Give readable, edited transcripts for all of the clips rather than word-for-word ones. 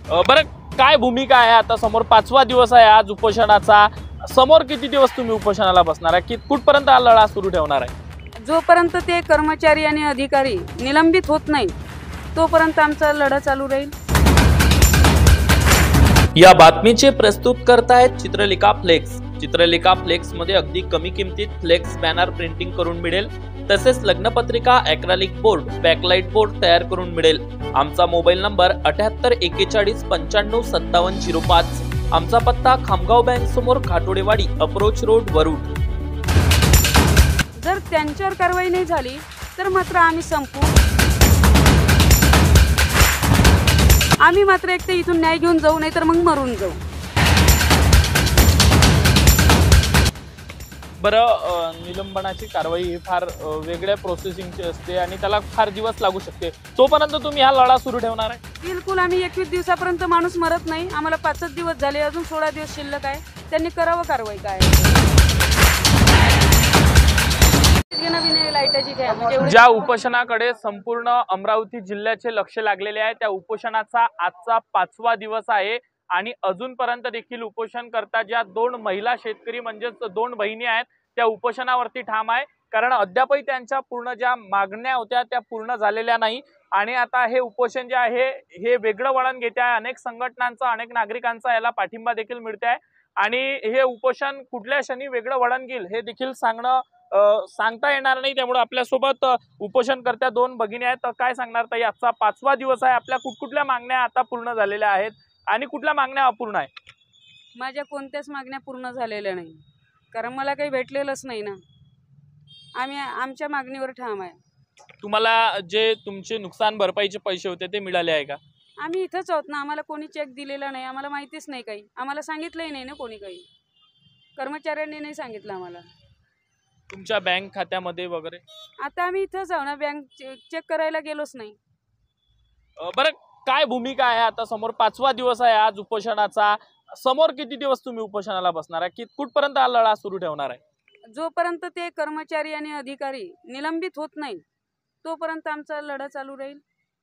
बरं, काय भूमिका आहे आता? समोर 5वा दिवस आहे आज उपोषणाचा. समोर किती दिवस तुम्ही उपोषणाला बसणार आहे? की कुठपर्यंत हा लढा सुरू ठेवणार आहे? जोपर्यंत ते कर्मचारी आणि अधिकारी निलंबित होत नाही तोपर्यंत आमचा लढा चालू राहील। या बातमीचे प्रस्तुत करतायत चित्रलेखा फ्लेक्स। चित्रलेखा फ्लेक्स मध्ये अगदी कमी किमतीत फ्लेक्स बॅनर प्रिंटिंग करून मिळेल, तसेच लग्नपत्रिका, ॲक्रेलिक बोर्ड, बॅकलाइट बोर्ड तयार करून मिळेल। आमचा मोबाईल नंबर 7841955705। आमचा पत्ता खामगाव बँक समोर, खाटोडेवाडी, अप्रोच रोड, वरुड। जर त्यांच्यावर कारवाई नाही झाली तर मात्र आम्ही संपू। आम्ही मात्र एक तर इथून न्याय घेऊन जाऊ, नाही तर मग मरून जाऊ। बरं, निलंबनाची कारवाई ही फार वेगळ्या प्रोसेसिंगची असते आणि त्याला फार दिवस लागू शकते। तोपर्यंत तुम्ही हा लढा सुरू ठेवणार आहे? बिलकुल। आम्ही 21 दिवसापर्यंत माणूस मरत नाही। आम्हाला 5च दिवस झाले, अजून 16 दिवस शिल्लक आहे। त्यांनी करावं कारवाई काय। ज्या उपोषणाकडे संपूर्ण अमरावती जिल्ह्याचे लक्ष लागलेले आहे, त्या उपोषणाचा आजचा 5वा दिवस आहे आणि अजूनपर्यंत देखील उपोषण करता ज्या 2 महिला शेतकरी म्हणजेच 2 बहिणी आहेत त्या उपोषणावरती ठाम आहे। कारण अद्यापही त्यांच्या पूर्ण ज्या मागण्या होत्या त्या पूर्ण झालेल्या नाही आणि आता हे उपोषण जे आहे हे वेगळं वळण घेते आहे। अनेक संघटनांचा, अनेक नागरिकांचा याला पाठिंबा देखील मिळते आहे आणि हे उपोषण कुठल्या क्षणी वेगळं वळण घेईल हे देखील सांगता येणार नाही। त्यामुळे आपल्यासोबत उपोषणकर्त्या 2 भगिनी आहेत। काय सांगणार ताई? आजचा 5वा दिवस आहे, आपल्या कुठल्या मागण्या आता पूर्ण झालेल्या आहेत आणि कुठल्या मागण्या अपूर्ण आहे? माझ्या कोणत्याच मागण्या पूर्ण झालेल्या नाही, कारण मला काही भेटलेलंच नाही ना। आम्ही आमच्या मागणीवर ठाम आहे। तुम्हाला जे तुमचे नुकसान भरपाईचे पैसे होते ते मिळाले आहे का? आम्ही इथंच आहोत ना, आम्हाला कोणी चेक दिलेला नाही, आम्हाला माहितीच नाही काही, आम्हाला सांगितलंही नाही ना कोणी काही, कर्मचाऱ्यांनी नाही सांगितलं आम्हाला। तुमच्या बँक खात्यामध्ये वगैरे? आता आम्ही इथंच आहो ना, बँक चेक करायला गेलोच नाही। बरं, काय भूमिका आहे आता? समोर 5वा दिवस आहे आज उपोषणाचा। समोर किती दिवस तुम्ही उपोषणाला बसणार आहे? की कुठपर्यंत हा लढा सुरू ठेवणार आहे? जोपर्यंत ते कर्मचारी आणि अधिकारी निलंबित होत नाही तोपर्यंत आमचा लढा चालू राहील।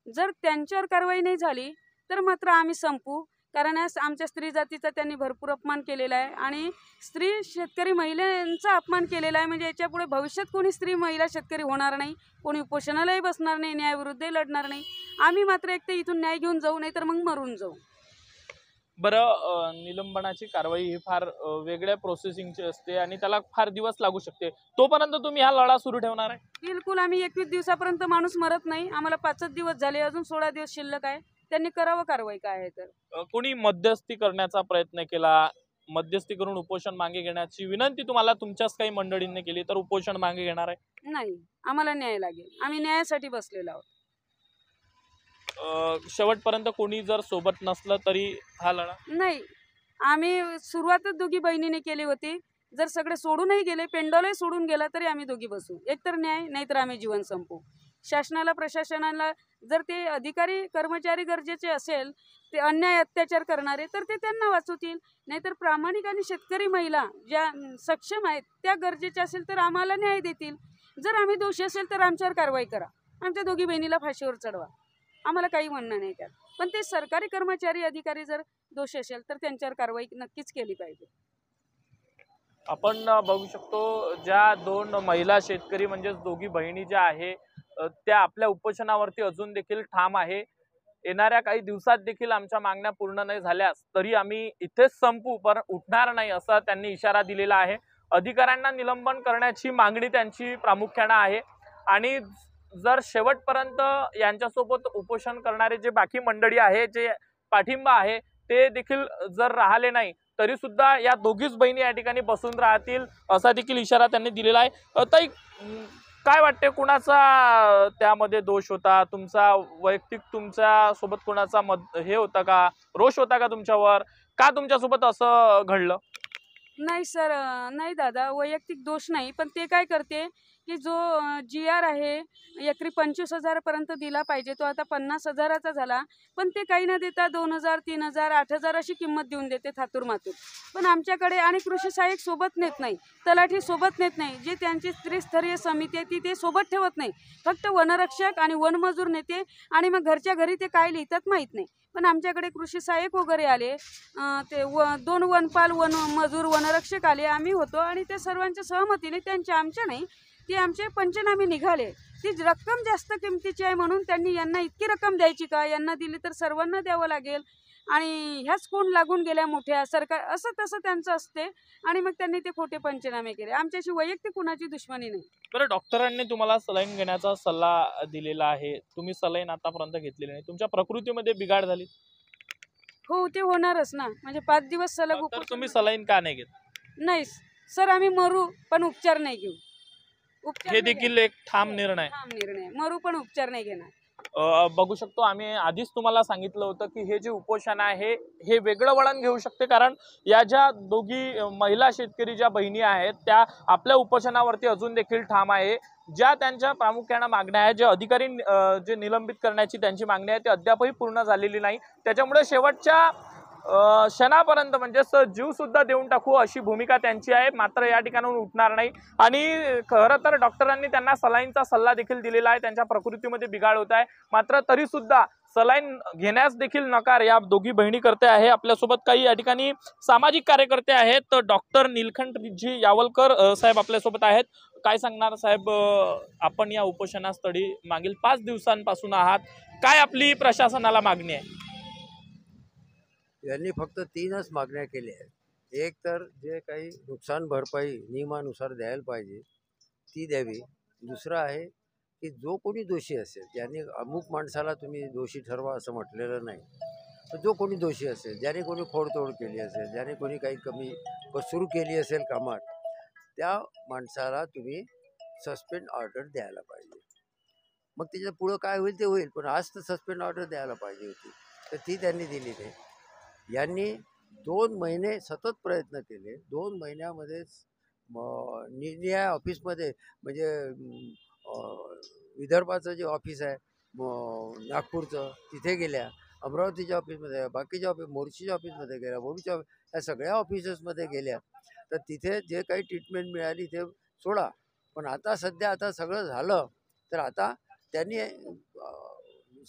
जर त्यांच्यावर कारवाई नाही झाली तर मात्र आम्ही संपू, कारण आमच्या स्त्री जातीचा त्यांनी भरपूर अपमान केलेला आहे आणि स्त्री शेतकरी महिलांचा अपमान केलेला आहे। म्हणजे याच्यापुढे भविष्यात कोणी स्त्री महिला शेतकरी होणार नाही, कोणी उपोषणालाही बसणार नाही, न्यायाविरुद्धही लढणार नाही। आम्ही मात्र एक तर इथून न्याय घेऊन जाऊ, नाही तर मग मरून जाऊ। बरं, निलंबनाची कारवाई ही फार वेगळ्या प्रोसेसिंगची असते आणि त्याला फार दिवस लागू शकते। तोपर्यंत तुम्ही हा लढा सुरू ठेवणार आहे? बिलकुल। आम्ही 21 दिवसापर्यंत माणूस मरत नाही, आम्हाला 5च दिवस झाले, अजून 16 दिवस शिल्लक आहे। त्यांनी करावं कारवाई काय आहे तर। कोणी मध्यस्थी करण्याचा प्रयत्न केला, मध्यस्थी करून उपोषण मागे घेण्याची विनंती तुम्हाला तुमच्याच काही मंडळींनी केली तर उपोषण मागे घेणार आहे? नाही, आम्हाला न्याय लागेल, आम्ही न्यायासाठी बसलेलो आहोत। शेवटपर्यंत कोणी जर सोबत नसलं तरी हा लढा? नाही, आम्ही सुरुवातच दोघी बहिणीने केली होती। जर सगळे सोडूनही गेले, पेंडॉलही सोडून गेला तरी आम्ही दोघी बसू, एकतर न्याय नाहीतर आम्ही जीवन संपू। शासनाला, प्रशासनाला जर ते अधिकारी कर्मचारी गरजेचे असेल, ते अन्याय अत्याचार करणारे, तर ते त्यांना वाचवतील, नाहीतर प्रामाणिक आणि शेतकरी महिला ज्या सक्षम आहेत त्या गरजेच्या असेल तर आम्हाला न्याय देतील। जर आम्ही दोषी असेल तर आमच्यावर कारवाई करा, आमच्या दोघी बहिणीला फाशीवर चढवा, आम्हाला काही म्हणणं नाही त्यात। पण ते सरकारी कर्मचारी अधिकारी जर दोषी असेल तर त्यांच्यावर कारवाई नक्कीच केली पाहिजे। आपण बघू शकतो ज्या 2 महिला शेतकरी म्हणजेच दोघी बहिणी ज्या आहे त्या आपल्या उपोषणावरती अजून देखील ठाम आहे। येणाऱ्या काही दिवसात देखील आमच्या मागण्या पूर्ण नाही झाल्यास तरी आम्ही इथेच संपू, पण उठणार नाही असा त्यांनी इशारा दिलेला आहे। अधिकाऱ्यांना निलंबन करण्याची मागणी त्यांची प्रामुख्याने आहे आणि जर शेवटपर्यंत यांच्यासोबत उपोषण करणारे जे बाकी मंडळी आहे, जे पाठिंबा आहे, ते देखील जर राहिले नाही तरी सुद्धा या दोघीच बहिणी या ठिकाणी बसून राहतील असा देखील इशारा त्यांनी दिलेला आहे। ताई, काय वाटते, कुणाचा त्यामध्ये दोष होता? तुमचा वैयक्तिक तुमच्या सोबत कोणाचा हे होता का, रोष होता का तुमच्यावर? का तुमच्यासोबत असं घडलं? नाही सर, नाही दादा, वैयक्तिक दोष नाही, पण ते काय करते की जो GR आहे एकरी 25,000 पर्यंत दिला पाहिजे, तो आता 50,000चा झाला, पण ते काही न देता 2,000, 3,000, 8,000 अशी किंमत देऊन देते थातूर मातूर। पण आमच्याकडे आणि कृषी सहाय्यक सोबत नेत नाही, तलाठी सोबत नेत नाही, जे त्यांची त्रिस्तरीय समिती आहे ती ते सोबत ठेवत नाही, फक्त वनरक्षक आणि वनमजूर नेते आणि मग घरच्या घरी ते काय लिहितात माहीत नाही। पण आमच्याकडे कृषी सहाय्यक वगैरे आले, ते 2 वनपाल मजूर वनरक्षक आले, आम्ही होतो आणि ते सर्वांच्या सहमतीने आमच्या नाही ते आमचे पंचनामे निघाले. ती रक्कम जास्त किमतीची आहे म्हणून त्यांनी यांना इतकी रक्कम द्यायची का, यांना दिली तर सर्वांना द्यावं लागेल आणि ह्याच कोण लागून गेल्या मोठ्या सरकार असं तसं त्यांचं असते आणि मग त्यांनी ते खोटे पंचनामे केले. आमच्याशी वैयक्तिक कुणाची दुश्मनी नाही. बरं, डॉक्टरांनी तुम्हाला सलाईन घेण्याचा सल्ला दिलेला आहे, तुम्ही सलाईन आतापर्यंत घेतलेली नाही, तुमच्या प्रकृतीमध्ये बिघाड झाली? हो, ते होणारच ना. म्हणजे 5 दिवस सलग तर तुम्ही सलाईन का नाही घेत? नाही सर, आम्ही मरू पण उपचार नाही घेऊ. हे देखील एक ठाम निर्णय. मरू पण उपचार नाही घेणार. बघू शकतो, आम्ही आधीच तुम्हाला सांगितलं होतं की हे जे उपोषण आहे हे वेगळं वळण घेऊ शकते, कारण या ज्या दोघी महिला शेतकरी ज्या बहिणी आहेत त्या आपल्या उपोषणावरती अजून देखील ठाम आहे. ज्या त्यांच्या प्रामुख्याने मागण्या आहेत, जे अधिकारी जे निलंबित करण्याची त्यांची मागणी आहे ती अद्यापही पूर्ण झालेली नाही. त्याच्यामुळे शेवटच्या क्षणापर्यंत म्हणजे जीव सुद्धा देऊन टाकू अशी भूमिका त्यांची आहे, मात्र या ठिकाणाहून उठणार नाही. आणि खरं तर डॉक्टरांनी त्यांना सलाईनचा सल्ला देखील दिलेला आहे, त्यांच्या प्रकृतीमध्ये बिघाड होत आहे, मात्र तरी सुद्धा सलाईन घेण्यास देखील नकार या दोघी बहिणी करते आहे. आपल्यासोबत काही या ठिकाणी सामाजिक कार्यकर्ते आहेत, तर डॉक्टर नीलकंठजी यावलकर साहेब आपल्यासोबत आहेत. काय सांगणार साहेब, आपण या उपोषणास्थळी मागील 5 दिवसांपासून आहात, काय आपली प्रशासनाला मागणी आहे? यांनी फक्त 3च मागण्या केल्या आहेत. एक तर जे काही नुकसान भरपाई नियमानुसार द्यायला पाहिजे ती द्यावी. दुसरं आहे की जो कोणी दोषी असेल, त्यांनी अमुक माणसाला तुम्ही दोषी ठरवा असं म्हटलेलं नाही, तर जो कोणी दोषी असेल, ज्याने कोणी खोडतोड केली असेल, ज्याने कोणी काही कमी सुरू केली असेल कामात, त्या माणसाला तुम्ही सस्पेंड ऑर्डर द्यायला पाहिजे. मग त्याच्या पुढं काय होईल ते होईल, पण आज तर सस्पेंड ऑर्डर द्यायला पाहिजे होती, तर ती त्यांनी दिली नाही. यांनी 2 महिने सतत प्रयत्न केले. 2 महिन्यामध्येच न्याय ऑफिसमध्ये म्हणजे विदर्भाचं जे ऑफिस आहे नागपूरचं तिथे गेल्या, अमरावतीच्या ऑफिसमध्ये, बाकीच्या मोर्शीच्या ऑफिसमध्ये गेल्या, भूमीच्या या सगळ्या ऑफिसेसमध्ये गेल्या, तर तिथे जे काही ट्रीटमेंट मिळाली ते सोडा. पण आता सगळं झालं तर आता त्यांनी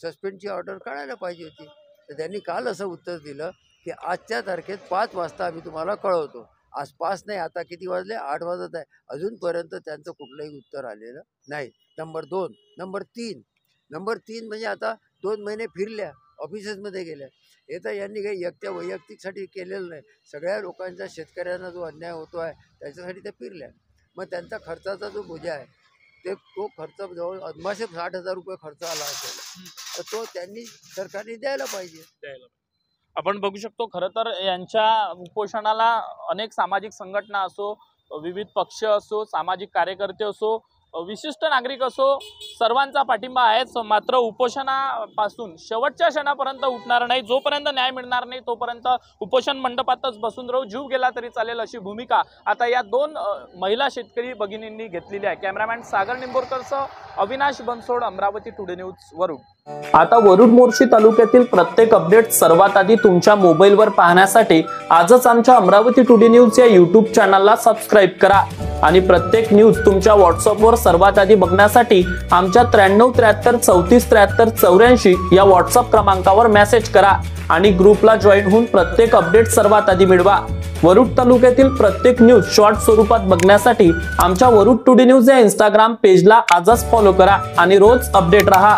सस्पेंडची ऑर्डर काढायला पाहिजे होती. तर त्यांनी काल असं उत्तर दिलं की आजच्या तारखेत 5 वाजता आम्ही तुम्हाला कळवतो. आज 5 नाही, आता किती वाजले? 8 वाजत आहे. अजूनपर्यंत त्यांचं कुठलंही उत्तर आलेलं नाही. नंबर 2. नंबर 3 म्हणजे आता 2 महिने फिरल्या, ऑफिसेसमध्ये गेल्या. हे तर यांनी काही वैयक्तिकसाठी केलेलं नाही, सगळ्या लोकांचा, शेतकऱ्यांना जो अन्याय होतो आहे त्याच्यासाठी त्या फिरल्या. मग त्यांचा खर्चाचा जो बोजा आहे तो खर्च जवळ अदमासे 60,000 रुपये खर्च आला असेल, तर तो त्यांनी सरकारने द्यायला पाहिजे. आपण बघू शकतो, खरं तर यांच्या उपोषणाला अनेक सामाजिक संघटना असो, विविध पक्ष असो, सामाजिक कार्यकर्ते असो, विशिष्ट नागरिक असो, सर्वांचा पाठिंबा आहे. मात्र उपोषणापासून शेवटच्या क्षणापर्यंत उठणार नाही. जोपर्यंत न्याय मिळणार नाही तोपर्यंत उपोषण मंडपातच बसून राहू, जीव गेला तरी चालेल अशी भूमिका आता या 2 महिला शेतकरी भगिनींनी घेतलेली आहे. कॅमेरामॅन सागर निंबोरकरसह अविनाश बनसोड, अमरावती टुडे न्यूज, वरुड. आता वरुड मोर्शी तालुक्यातील प्रत्येक अपडेट सर्वात आधी तुमच्या मोबाईलवर पाहण्यासाठी आजच आमच्या अमरावती टुडे न्यूज या YouTube चॅनलला सबस्क्राईब करा आणि प्रत्येक न्यूज तुमच्या व्हॉट्सअपवर सर्वात आधी बघण्यासाठी आमच्या 93 73 34 73 84 या व्हॉट्सअप क्रमांकावर मेसेज करा आणि ग्रुपला जॉईन होऊन प्रत्येक अपडेट सर्वात आधी मिळवा. वरुड तालुक्यातील प्रत्येक न्यूज शॉर्ट स्वरूपात बघण्यासाठी आमच्या वरुड टुडे न्यूज या Instagram पेजला आजच फॉलो करा आणि रोज अपडेट रहा.